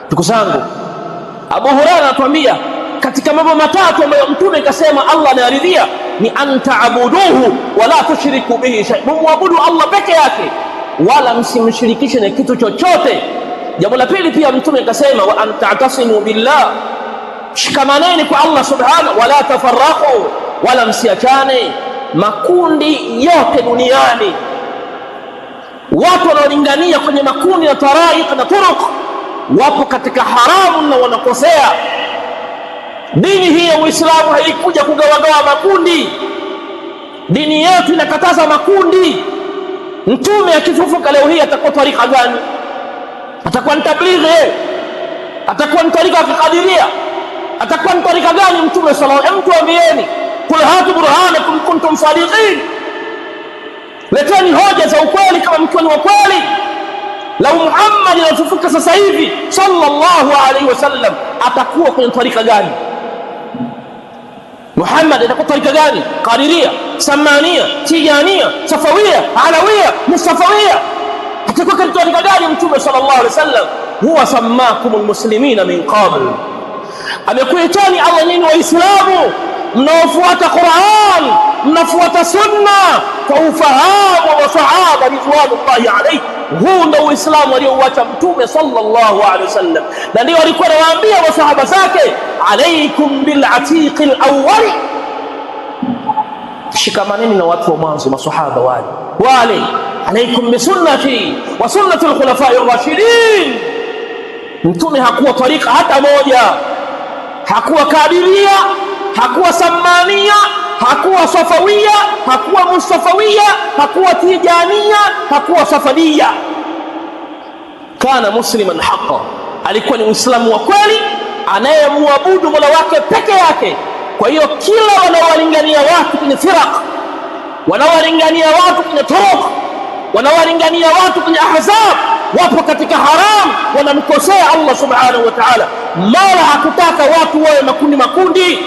Ndugu zangu, Abu Hurairah anatuambia katika mambo matatu ambayo Mtume kasema Allah anayaridhia ni antaabuduhu wala tushriku bihi shay, mumwabudu Allah peke yake wala msimshirikishe na kitu chochote. Jambo la pili pia Mtume kasema wa anta'tasimu billah, shikamaneni kwa Allah subhanahu, wala tafarraqu, wala msiachane. Makundi yote duniani, watu wanaolingania kwenye makundi na taraik na turuq, wapo katika haramu na wanakosea. Dini hii ya Uislamu haikuja kugawagawa makundi. Dini yetu inakataza makundi. Mtume akifufuka leo hii atakuwa tarika gani? Atakuwa ni tablighi? Atakuwa ni tarika ya Qadiria? Atakuwa ni tarika gani Mtume sallallahu alaihi wasallam? Tuambieni, kul hatu burhanakum kuntum sadiqin, leteni hoja za ukweli kama mkiwa ni wa kweli. Lau Muhammad anafufuka sasa hivi sallallahu alaihi wasallam, atakuwa kwenye tarika gani? Muhammad atakuwa tarika gani? Qadiria, Samania, Tijania, Safawia, Alawia, Mustafawia? Atakuwa kwenye tarika gani Mtume sallallahu alaihi wasallam? Huwa sammakumul muslimina min qabl, amekuitani Allah nyinyi Waislamu mnaofuata Qur'an, mnafuata sunna kwa ufahamu wa sahaba ridwanullahi alayhi. Huu ndio Uislamu aliouacha Mtume sallallahu alaihi wasallam, na ndio alikuwa anawaambia masahaba zake, alaikum bil atiq al awwal, shikamaneni na watu wa mwanzo, masahaba wale, alaikum bi sunnati wa sunnati al khulafa'i ar-rashidin. Mtume hakuwa tarika hata moja, hakuwa Kadiria, hakuwa Samania, hakuwa Safawia, hakuwa Mustafawia, hakuwa Tijania, hakuwa Safadia. Kana musliman haqqan, alikuwa ni Muislamu wa kweli anayemwabudu Mola wake peke yake. Kwa hiyo kila wanaowalingania watu kwenye firaq, wanaowalingania watu kwenye turuq, wanaowalingania watu kwenye ahzab, wapo katika haram, wanamkosea Allah subhanahu wa ta'ala. Mola hakutaka watu wawe makundi.